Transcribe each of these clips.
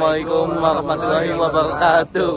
Assalamualaikum warahmatullahi wabarakatuh.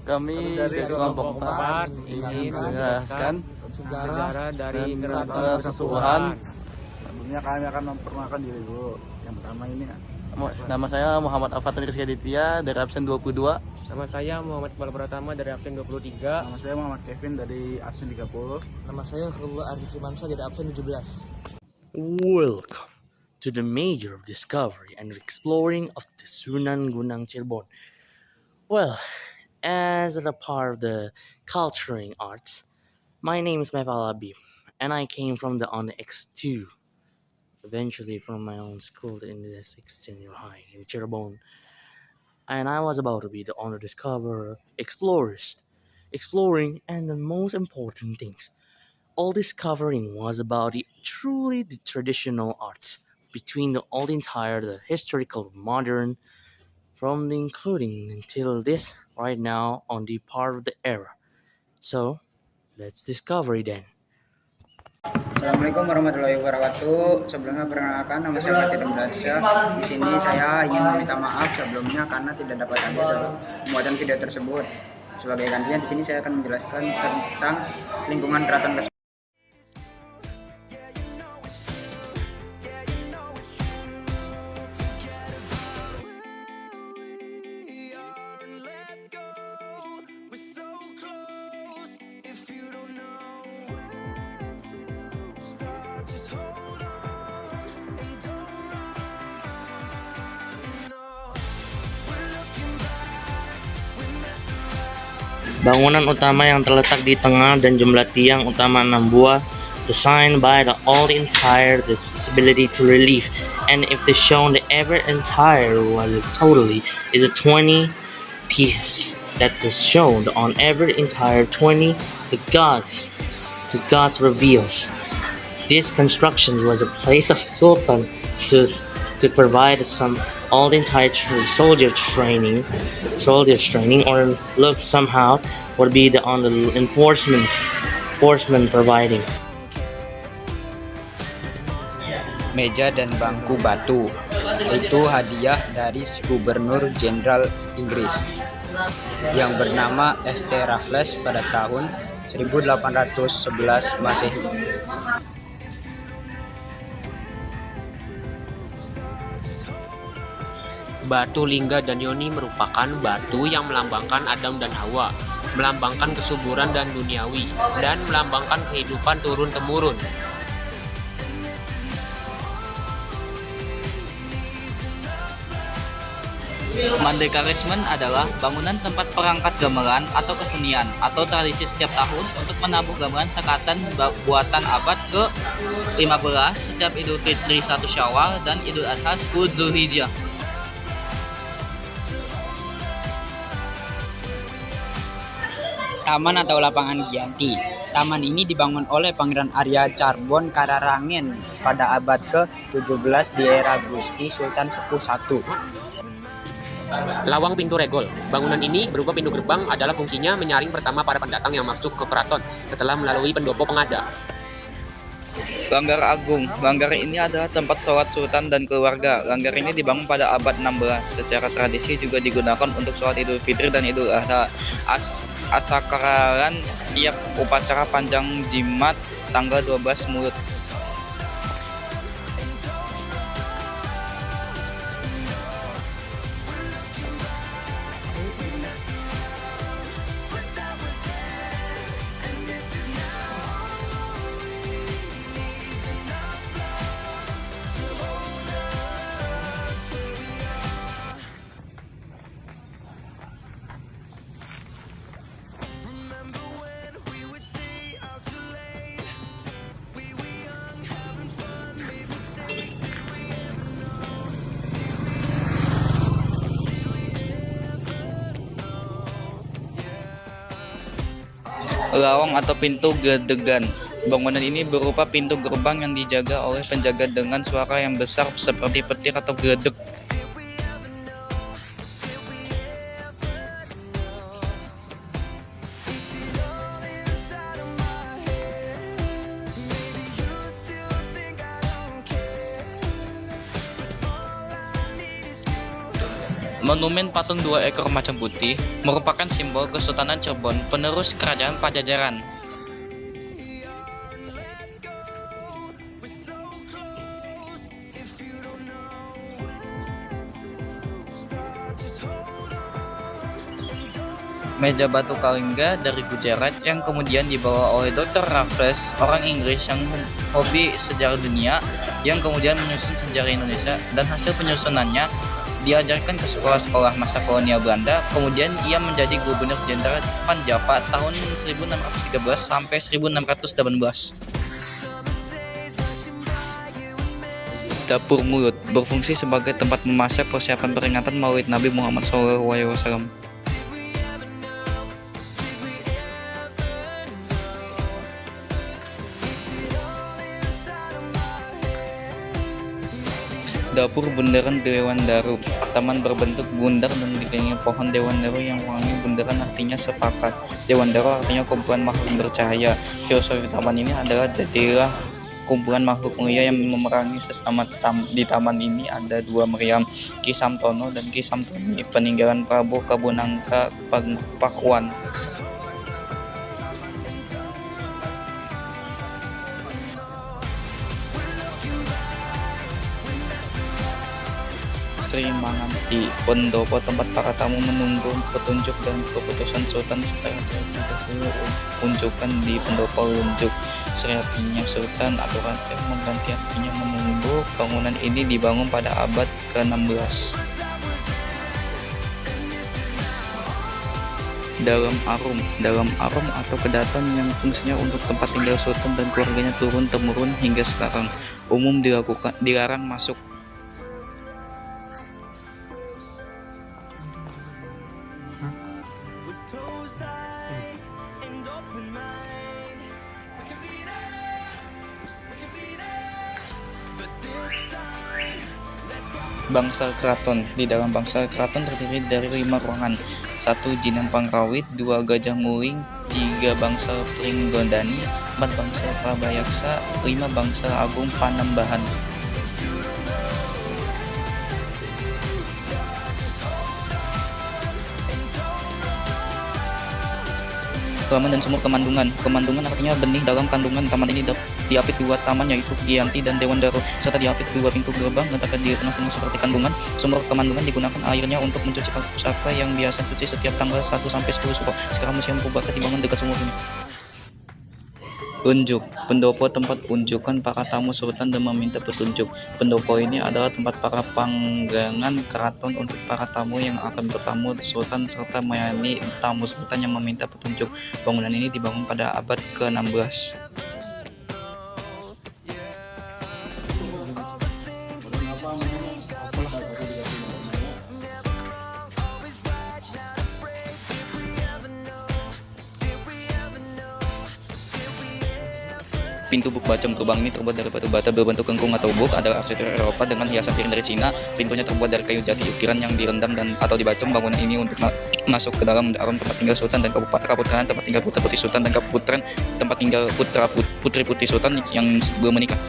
Kami dari kelompok 4 ingin menjelaskan sejarah dari keraton Kasuruhan. Sebelumnya kami akan memperkenalkan diri dulu. Yang pertama ini Nama saya Muhammad Afatun Rizky Aditya dari absen 22. Nama saya Muhammad Iqbal Pratama dari absen 23. Nama saya Muhammad Kevin dari absen 30. Nama saya Khairullah Arif Mansa dari absen 17. Welcome to the major of discovery and exploring of the Sunan Gunung Cirebon. Well, as a part of the culturing arts, my name is Mefal Habib, and I came from the on the X2, eventually from my own school in the 6th junior high in Cirebon. And I was about to be the honor discoverer, exploring, and the most important things. All discovering was about the traditional arts between the old entire, the historical, modern, from the including until this right now on the part of the era. So let's discover then. Assalamualaikum warahmatullahi wabarakatuh. Sebelumnya perkenalkan, nama saya Fatir Abdansyah. Di sini saya ingin meminta maaf sebelumnya karena tidak dapat hadir dalam pembuatan video tersebut. Sebagai gantinya di sini saya akan menjelaskan tentang lingkungan Keraton Kasuruhan. Bangunan utama yang terletak di tengah dan jumlah tiang utama 6 buah, designed by the all entire disability to relief, and if the shown the ever entire was a totally is a 20 piece that is shown on every entire 20 the gods reveals. This construction was a place of sultan to provide some all entire soldier training or look somehow would be the on the enforcement providing. Meja dan bangku batu itu hadiah dari Gubernur Jenderal Inggris yang bernama St. Raffles pada tahun 1811 Masehi. Batu Lingga dan Yoni merupakan batu yang melambangkan Adam dan Hawa, melambangkan kesuburan dan duniawi, dan melambangkan kehidupan turun-temurun. Mandekarismen adalah bangunan tempat perangkat gamelan atau kesenian atau tradisi setiap tahun untuk menabuh gamelan sekatan buatan abad ke-15 setiap Idul Fitri 1 Syawal dan Idul Adha 10 Zulhijjah. Taman atau lapangan Giyanti. Taman ini dibangun oleh Pangeran Arya Carbon Kararangen pada abad ke-17 di era Gusti Sultan Sepuh I. Lawang Pintu Regol. Bangunan ini berupa pintu gerbang adalah fungsinya menyaring pertama para pendatang yang masuk ke keraton setelah melalui pendopo pengada. Langgar Agung. Langgar ini adalah tempat sholat sultan dan keluarga. Langgar ini dibangun pada abad 16. Secara tradisi juga digunakan untuk sholat Idul Fitri dan Idul Adha. Asakralan setiap upacara panjang jimat tanggal 12 Mulut. Lawang atau pintu gedegan. Bangunan ini berupa pintu gerbang yang dijaga oleh penjaga dengan suara yang besar seperti petir atau geledek. Monumen patung dua ekor macan putih merupakan simbol Kesultanan Cirebon, penerus kerajaan Pajajaran. Meja batu Kalingga dari Gujarat yang kemudian dibawa oleh Dr. Raffles, orang Inggris yang hobi sejarah dunia, yang kemudian menyusun sejarah Indonesia, dan hasil penyusunannya diajarkan ke sekolah-sekolah masa kolonial Belanda. Kemudian ia menjadi Gubernur Jenderal Van Java tahun 1613 sampai 1618. Dapur Mulut berfungsi sebagai tempat memasak persiapan peringatan Maulid Nabi Muhammad SAW. Dapur Bundaran Dewan Daru, taman berbentuk bundar dan dikelilingi pohon Dewan Daru yang wangi. Bundaran artinya sepakat, Dewan Daru artinya kumpulan makhluk bercahaya. Filosofi taman ini adalah jadilah kumpulan makhluk mulia yang memerangi sesama. Di taman ini ada dua meriam, Ki Samtono dan Ki Samtoni, peninggalan Prabu Kabunangka Pakuan. Sri Manganti, pendopo tempat para tamu menunggu petunjuk dan keputusan Sultan setelah terlebih dahulu unjukan di pendopo unjuk. Sri artinya Sultan atau raja, mengganti artinya menunggu. Bangunan ini dibangun pada abad ke-16. Dalam arum atau kedaton yang fungsinya untuk tempat tinggal Sultan dan keluarganya turun-temurun hingga sekarang. Umum dilarang masuk. Bangsal Keraton. Di dalam bangsal keraton terdiri dari 5 ruangan: 1 Jinan Pangrawit, 2 Gajah Nguling, 3 bangsal Pringgondani, 4 bangsal Prabayaksa, 5 bangsal Agung Panembahan. Taman dan Sumur Kemandungan. Kemandungan artinya benih dalam kandungan. Taman ini diapit 2 taman, yaitu Giyanti dan Dewan Daru, serta diapit 2 pintu gerbang letakkan di tengah-tengah seperti kandungan. Sumur Kemandungan digunakan airnya untuk mencuci pusaka yang biasa suci setiap tanggal 1 sampai 10 Suro. Sekarang Museum Purbalingga dibangun dekat sumur ini. Unjuk, pendopo tempat unjukan para tamu sultan dan meminta petunjuk. Pendopo ini adalah tempat para panggangan keraton untuk para tamu yang akan bertamu sultan serta melayani tamu sultan yang meminta petunjuk. Bangunan ini dibangun pada abad ke-16. Pintu buk bacem. Gerbang ini terbuat dari batu bata berbentuk kengkung atau buk, adalah arsitektur Eropa dengan hiasan piring dari Cina. Pintunya terbuat dari kayu jati ukiran yang direndam atau dibacem. Bangunan ini untuk masuk ke dalam arum tempat tinggal sultan dan kaputran, tempat tinggal putra putri sultan dan kaputran, tempat tinggal putri putri sultan yang belum menikah.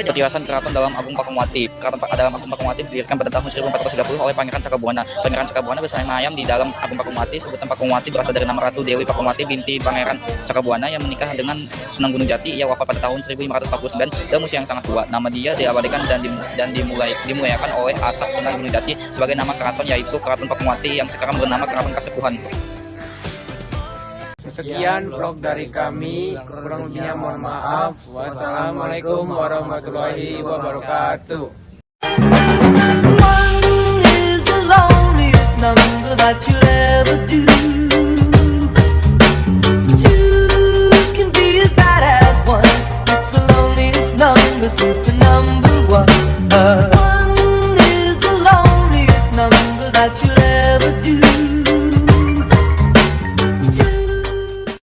Petilasan Keraton Dalam Agung Pakuwati. Keraton Dalam Agung Pakuwati didirikan pada tahun 1430 oleh Pangeran Cakabuana. Pangeran Cakabuana bersemayam di dalam Agung Pakuwati. Sebutan Pakuwati berasal dari nama Ratu Dewi Pakuwati binti Pangeran Cakabuana yang menikah dengan Sunan Gunung Jati. Ia wafat pada tahun 1549 dalam usia yang sangat tua. Nama dia diabadikan dan dimuliakan oleh asap Sunan Gunung Jati sebagai nama keraton, yaitu Keraton Pakuwati yang sekarang bernama Keraton Kasepuhan. Sekian vlog dari kami, kurang lebihnya mohon maaf. Wassalamualaikum warahmatullahi wabarakatuh. One is the loneliest number that you'll ever do.